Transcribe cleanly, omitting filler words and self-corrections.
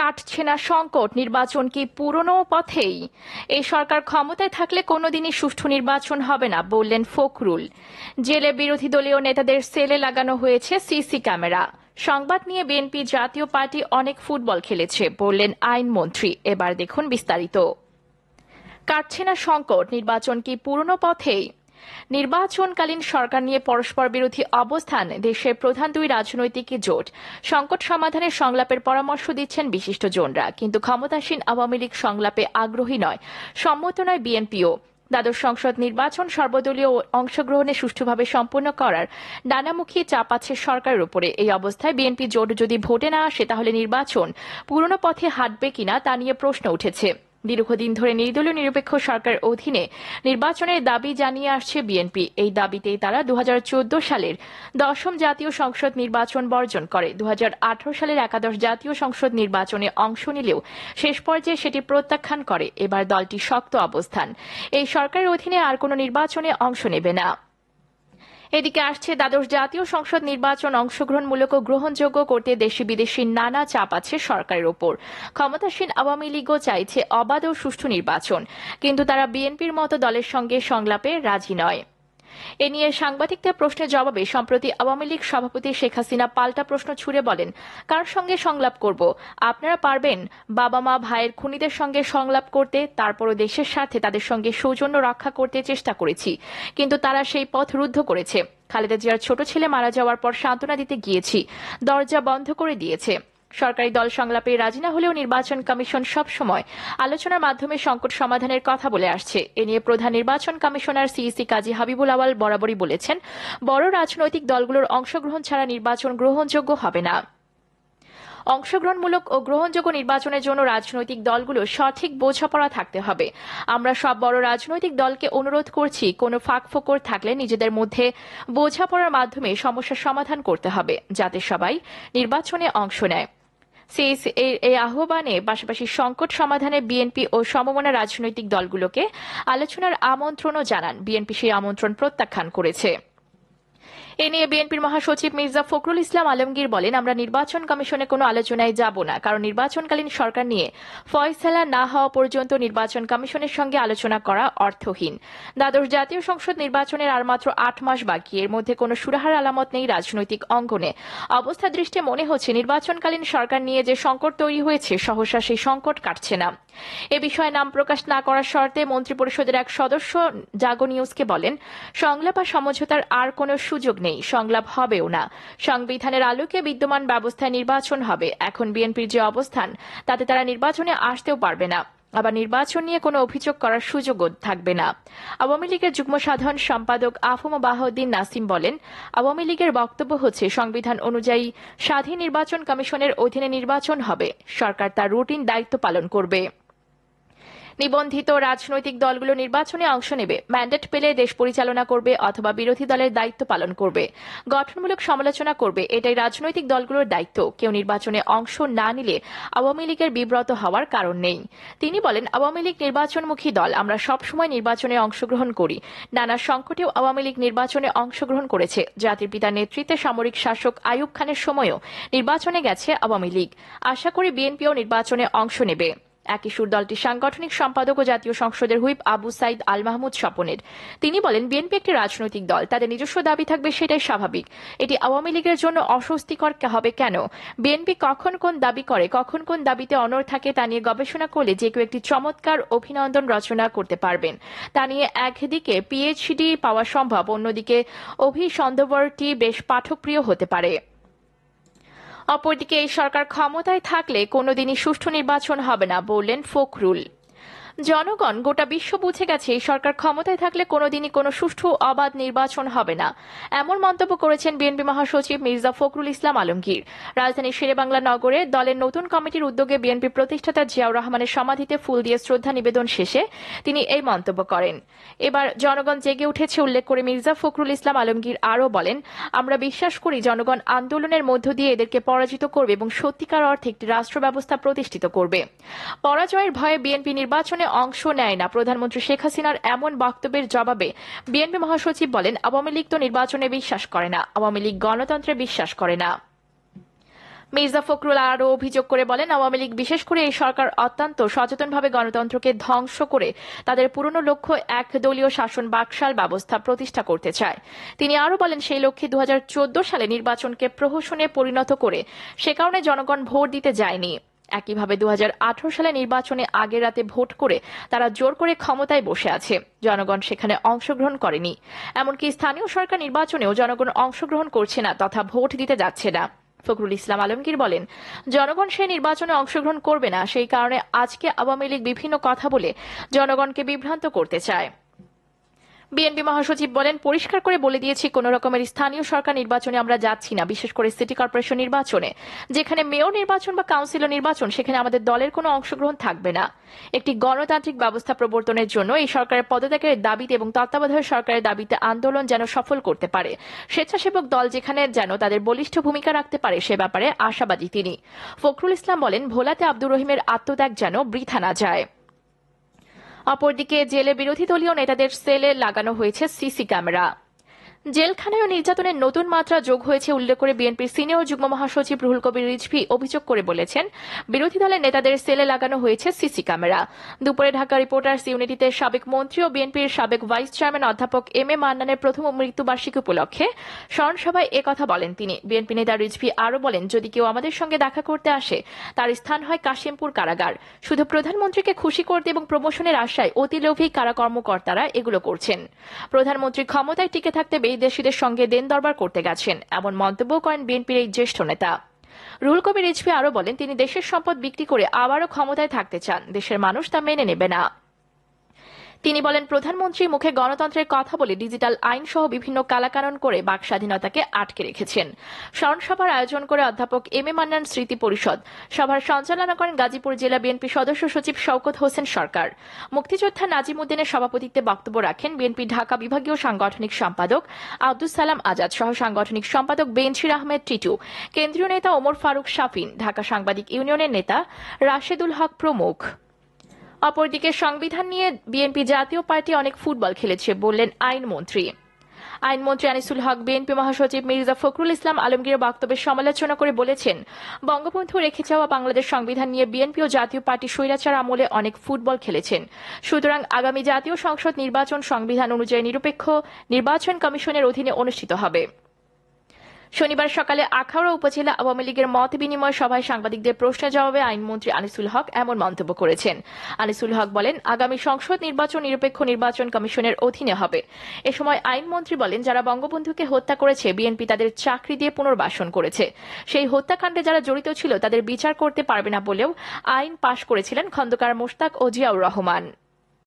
কাটছে না সংকট, নির্বাচন কি পুরনো পথেই? এই সরকার ক্ষমতায় থাকলে কোনোদিনই সুষ্ঠু নির্বাচন হবে না বললেন ফখরুল। জেলে বিরোধী দলীয় নেতাদের সেলে লাগানো হয়েছে সিসি ক্যামেরা। সংবাদ নিয়ে বিএনপি জাতীয় পার্টি অনেক ফুটবল খেলেছে বললেন আইনমন্ত্রী। এবার দেখুন বিস্তারিত। কাটছে না সংকট, নির্বাচন কি পুরনো পথেই? নির্বাচনকালীন সরকার নিয়ে পরস্পর বিরোধী অবস্থান, দেশের প্রধান দুই রাজনৈতিক জোট সংকট সমাধানে সংলাপের পরামর্শ দিচ্ছেন বিশিষ্টজনরা, কিন্তু ক্ষমতাসীন আওয়ামী লীগ সংলাপে আগ্রহী নয়, সম্মত নয় বিএনপিও। দ্বাদশ সংসদ নির্বাচন সর্বদলীয় অংশগ্রহণে সুষ্ঠুভাবে সম্পন্ন করার নানামুখী চাপ আছে সরকারের উপরে। এই অবস্থায় বিএনপি জোট যদি ভোটে না আসে, তাহলে নির্বাচন পুরনো পথে হাঁটবে কিনা তা নিয়ে প্রশ্ন উঠেছে। দীর্ঘদিন ধরে নির্দলীয় নিরপেক্ষ সরকারের অধীনে নির্বাচনের দাবি জানিয়ে আসছে বিএনপি। এই দাবিতেই তারা 2014 সালের 10ম জাতীয় সংসদ নির্বাচন বর্জন করে। 2018 সালের একাদশ জাতীয় সংসদ নির্বাচনে অংশ নিলেও শেষ পর্যায়ে সেটি প্রত্যাখ্যান করে। এবার দলটি শক্ত অবস্থান, এই সরকারের অধীনে আর কোনো নির্বাচনে অংশ নেবে না। এদিকে আসছে দ্বাদশ জাতীয় সংসদ নির্বাচন অংশগ্রহণমূলক ও গ্রহণযোগ্য করতে দেশি বিদেশি নানা চাপ আছে সরকারের ওপর। ক্ষমতাসীন আওয়ামী লীগও চাইছে অবাধ ও সুষ্ঠু নির্বাচন, কিন্তু তারা বিএনপির মতো দলের সঙ্গে সংলাপে রাজি নয়। এ নিয়ে সাংবাদিকদের প্রশ্নের জবাবে সম্প্রতি আওয়ামী লীগ সভাপতি শেখ হাসিনা পাল্টা প্রশ্ন ছুড়ে বলেন, কার সঙ্গে সংলাপ করব? আপনারা পারবেন বাবা মা ভাইয়ের খুনিদের সঙ্গে সংলাপ করতে? তারপরও দেশের স্বার্থে তাদের সঙ্গে সৌজন্য রক্ষা করতে চেষ্টা করেছি, কিন্তু তারা সেই পথ রুদ্ধ করেছে। খালেদা জিয়ার ছোট ছেলে মারা যাওয়ার পর সান্ত্বনা দিতে গিয়েছি, দরজা বন্ধ করে দিয়েছে। সরকারি দল সংলাপে রাজি না হলেও নির্বাচন কমিশন সব সময় আলোচনার মাধ্যমে সংকট সমাধানের কথা বলে আসছে। এ নিয়ে প্রধান নির্বাচন কমিশনার সিইসি কাজী হাবিবুল আওয়াল বরাবরই বলেছেন, বড় রাজনৈতিক দলগুলোর অংশগ্রহণ ছাড়া নির্বাচন গ্রহণযোগ্য হবে না। অংশগ্রহণমূলক ও গ্রহণযোগ্য নির্বাচনের জন্য রাজনৈতিক দলগুলো সঠিক বোঝাপড়া থাকতে হবে। আমরা সব বড় রাজনৈতিক দলকে অনুরোধ করছি, কোনো ফাঁকফোকর থাকলে নিজেদের মধ্যে বোঝাপড়ার মাধ্যমে সমস্যার সমাধান করতে হবে, যাতে সবাই নির্বাচনে অংশ নেয়। এই আহ্বানে পাশাপাশি সংকট সমাধানে বিএনপি ও সমমনা রাজনৈতিক দলগুলোকে আলোচনার আমন্ত্রণও জানান। বিএনপি সেই আমন্ত্রণ প্রত্যাখ্যান করেছে। এ নিয়ে বিএনপির মহাসচিব মির্জা ফখরুল ইসলাম আলমগীর বলেন, আমরা নির্বাচন কমিশনে কোনো আলোচনায় যাব না, কারণ নির্বাচনকালীন সরকার নিয়ে ফয়সালা না হওয়া পর্যন্ত নির্বাচন কমিশনের সঙ্গে আলোচনা করা অর্থহীন। দ্বাদশ জাতীয় সংসদ নির্বাচনের আর মাত্র 8 মাস বাকি, এর মধ্যে কোনো সুরাহার আলামত নেই রাজনৈতিক অঙ্গনে। অবস্থা দৃষ্টে মনে হচ্ছে নির্বাচনকালীন সরকার নিয়ে যে সংকট তৈরি হয়েছে, সহসা সেই সংকট কাটছে না। এ বিষয়ে নাম প্রকাশ না করার শর্তে মন্ত্রিপরিষদের এক সদস্য জাগো নিউজকে বলেন, সংলাপ বা সমঝোতার আর কোনো সুযোগ নেই, সংলাপ হবেও না। সংবিধানের আলোকে বিদ্যমান ব্যবস্থায় নির্বাচন হবে। এখন বিএনপির যে অবস্থান, তাতে তারা নির্বাচনে আসতেও পারবে না, আবার নির্বাচন নিয়ে কোনো অভিযোগ করার সুযোগও থাকবে না। আওয়ামী লীগের যুগ্ম সাধারণ সম্পাদক আফম বাহাউদ্দিন নাসিম বলেন, আওয়ামী লীগের বক্তব্য হচ্ছে সংবিধান অনুযায়ী স্বাধীন নির্বাচন কমিশনের অধীনে নির্বাচন হবে, সরকার তার রুটিন দায়িত্ব পালন করবে। নিবন্ধিত রাজনৈতিক দলগুলো নির্বাচনে অংশ নেবে, ম্যান্ডেট পেলে দেশ পরিচালনা করবে অথবা বিরোধী দলের দায়িত্ব পালন করবে, গঠনমূলক সমালোচনা করবে, এটাই রাজনৈতিক দলগুলোর দায়িত্ব। কেউ নির্বাচনে অংশ না নিলে আওয়ামী লীগের বিব্রত হওয়ার কারণ নেই। তিনি বলেন, আওয়ামী লীগ নির্বাচনমুখী দল, আমরা সবসময় নির্বাচনে অংশগ্রহণ করি। নানা সংকটেও আওয়ামী লীগ নির্বাচনে অংশগ্রহণ করেছে। জাতির পিতার নেতৃত্বে সামরিক শাসক আইয়ুব খানের সময়ও নির্বাচনে গেছে আওয়ামী লীগ। আশা করি বিএনপিও নির্বাচনে অংশ নেবে। একই সুর দলটির সাংগঠনিক সম্পাদক ও জাতীয় সংসদের হুইপ আবু সাইদ আল মাহমুদ স্বপনের। তিনি বলেন, বিএনপি একটি রাজনৈতিক দল, তাদের নিজস্ব দাবি থাকবে, সেটাই স্বাভাবিক। এটি আওয়ামী লীগের জন্য অস্বস্তিকর হবে কেন? বিএনপি কখন কোন দাবি করে, কখন কোন দাবিতে অনড় থাকে, তা নিয়ে গবেষণা করলে যে কেউ একটি চমৎকার অভিনন্দন রচনা করতে পারবেন। তা নিয়ে একদিকে পিএইচডি পাওয়া সম্ভব, অন্যদিকে অভিসন্দর্ভটি বেশ পাঠকপ্রিয় হতে পারে। অপরদিকে এই সরকার ক্ষমতায় থাকলে কোনোদিনই সুষ্ঠু নির্বাচন হবে না বললেন ফখরুল। জনগণ, গোটা বিশ্ব বুঝে গেছে এই সরকার ক্ষমতায় থাকলে কোনোদিনই কোনো সুষ্ঠু অবাধ নির্বাচন হবে না, এমন মন্তব্য করেছেন বিএনপি মহাসচিব মির্জা ফখরুল ইসলাম আলমগীর। রাজধানীর শেরেবাংলা নগরে দলের নতুন কমিটির উদ্যোগে বিএনপি প্রতিষ্ঠাতা জিয়াউর রহমানের সমাধিতে ফুল দিয়ে শ্রদ্ধা নিবেদন শেষে তিনি এই মন্তব্য করেন। এবার জনগণ জেগে উঠেছে উল্লেখ করে মির্জা ফখরুল ইসলাম আলমগীর আরও বলেন, আমরা বিশ্বাস করি জনগণ আন্দোলনের মধ্য দিয়ে এদেরকে পরাজিত করবে এবং সত্যিকার অর্থে একটি রাষ্ট্র ব্যবস্থা প্রতিষ্ঠিত করবে। পরাজয়ের ভয়ে বিএনপি নির্বাচনে অংশ নেয় না, প্রধানমন্ত্রী শেখ হাসিনার এমন বক্তব্যের জবাবে বিএনপি মহাসচিব বলেন, আওয়ামী লীগ তো নির্বাচনে বিশ্বাস করে না, আওয়ামী লীগ গণতন্ত্রে বিশ্বাস করে না। মির্জা ফখরুল আরও অভিযোগ করে বলেন, আওয়ামী লীগ বিশেষ করে এই সরকার অত্যন্ত সচেতনভাবে গণতন্ত্রকে ধ্বংস করে তাদের পুরনো লক্ষ্য এক দলীয় শাসন বাকশাল ব্যবস্থা প্রতিষ্ঠা করতে চায়। তিনি আরও বলেন, সেই লক্ষ্যে 2014 সালে নির্বাচনকে প্রহসনে পরিণত করে সে কারণে জনগণ ভোট দিতে যায়নি। একইভাবে 2018 সালে নির্বাচনে আগের রাতে ভোট করে তারা জোর করে ক্ষমতায় বসে আছে, জনগণ সেখানে অংশগ্রহণ করেনি। এমনকি স্থানীয় সরকার নির্বাচনেও জনগণ অংশগ্রহণ করছে না তথা ভোট দিতে যাচ্ছে না। ফখরুল ইসলাম আলমগীর বলেন, জনগণ সেই নির্বাচনে অংশগ্রহণ করবে না, সেই কারণে আজকে আওয়ামী লীগ বিভিন্ন কথা বলে জনগণকে বিভ্রান্ত করতে চায়। বিএনপি মহাসচিব বলেন, পরিষ্কার করে বলে দিয়েছি কোন রকমের স্থানীয় সরকার নির্বাচনে আমরা যাচ্ছি না, বিশেষ করে সিটি কর্পোরেশন নির্বাচনে। যেখানে মেয়র নির্বাচন বা কাউন্সিলর নির্বাচন, সেখানে আমাদের দলের কোনো অংশগ্রহণ থাকবে না। একটি গণতান্ত্রিক ব্যবস্থা প্রবর্তনের জন্য এই সরকারের পদত্যাগের দাবিতে এবং তত্ত্বাবধায়ক সরকারের দাবিতে আন্দোলন যেন সফল করতে পারে, স্বেচ্ছাসেবক দল যেখানে যেন তাদের বলিষ্ঠ ভূমিকা রাখতে পারে, সে ব্যাপারে আশাবাদী তিনি। ফখরুল ইসলাম বলেন, ভোলাতে আব্দুর রহিমের আত্মত্যাগ যেন বৃথা না যায়। অপরদিকে জেলে বিরোধী দলীয় নেতাদের সেলে লাগানো হয়েছে সিসি ক্যামেরা। জেলখানায় নির্যাতনের নতুন মাত্রা যোগ হয়েছে উল্লেখ করে বিএনপির সিনিয়র যুগ্ম মহাসচিব রুহুল কবির রিজভী অভিযোগ করে বলেছেন, বিরোধী দলের নেতাদের সেলে লাগানো হয়েছে সিসি ক্যামেরা। দুপুরে ঢাকা রিপোর্টার্স ইউনিটিতে সাবেক মন্ত্রী ও বিএনপির সাবেক ভাইস চেয়ারম্যান অধ্যাপক এম এ মান্নানের প্রথম মৃত্যুবার্ষিকী উপলক্ষে স্মরণসভায় একথা বলেন তিনি। বিএনপি নেতা রিজভী আরও বলেন, যদি কেউ আমাদের সঙ্গে দেখা করতে আসে, তার স্থান হয় কাশিমপুর কারাগার। শুধু প্রধানমন্ত্রীকে খুশি করতে এবং প্রমোশনের আশায় অতিলোভী কারা কর্মকর্তারা এগুলো করছেন। প্রধানমন্ত্রী ক্ষমতায় টিকে থাকতে বিদেশিদের সঙ্গে দেন দরবার করতে গেছেন, এমন মন্তব্য করেন বিএনপির এই জ্যেষ্ঠ নেতা। রুহুল কবির রিজভী আরও বলেন, তিনি দেশের সম্পদ বিক্রি করে আবারও ক্ষমতায় থাকতে চান, দেশের মানুষ তা মেনে নেবে না। তিনি বলেন, প্রধানমন্ত্রী মুখে গণতন্ত্রের কথা বলে ডিজিটাল আইন সহ বিভিন্ন কালাকানুন করে বাক স্বাধীনতাকে আটকে রেখেছেন। স্মরণসভার আয়োজন করে অধ্যাপক এম এ মান্নান স্মৃতি পরিষদ। সভার সঞ্চালনা করেন গাজীপুর জেলা বিএনপি সদস্য সচিব শওকত হোসেন সরকার। মুক্তিযোদ্ধা নাজিম উদ্দিনের সভাপতিত্বে বক্তব্য রাখেন বিএনপি ঢাকা বিভাগীয় সাংগঠনিক সম্পাদক আব্দুস সালাম আজাদ সহ সাংগঠনিক সম্পাদক বেনশির আহমেদ টিটু, কেন্দ্রীয় নেতা ওমর ফারুক শাফিন, ঢাকা সাংবাদিক ইউনিয়নের নেতা রাশেদুল হক প্রমুখ। অপরদিকে সংবিধান নিয়ে বিএনপি জাতীয় পার্টি অনেক ফুটবল খেলেছে বললেন আইনমন্ত্রী আনিসুল হক। বিএনপি মহাসচিব মির্জা ফখরুল ইসলাম আলমগীরের বক্তব্যের সমালোচনা করে বলেছেন, বঙ্গবন্ধু রেখে যাওয়া বাংলাদেশ সংবিধান নিয়ে বিএনপি ও জাতীয় পার্টি স্বৈরাচার আমলে অনেক ফুটবল খেলেছেন। সুতরাং আগামী জাতীয় সংসদ নির্বাচন সংবিধান অনুযায়ী নিরপেক্ষ নির্বাচন কমিশনের অধীনে অনুষ্ঠিত হবে। শনিবার সকালে আখাউড়া উপজেলা আওয়ামী লীগের মত বিনিময় সভায় সাংবাদিকদের প্রশ্নের জবাবে আইনমন্ত্রী আনিসুল হক এমন মন্তব্য করেছেন। আনিসুল হক বলেন, আগামী সংসদ নির্বাচন নিরপেক্ষ নির্বাচন কমিশনের অধীনে হবে। এ সময় আইনমন্ত্রী বলেন, যারা বঙ্গবন্ধুকে হত্যা করেছে, বিএনপি তাদের চাকরি দিয়ে পুনর্বাসন করেছে। সেই হত্যাকাণ্ডে যারা জড়িত ছিল তাদের বিচার করতে পারবে না বলেও আইন পাশ করেছিলেন খন্দকার মোশতাক ও জিয়াউর রহমান।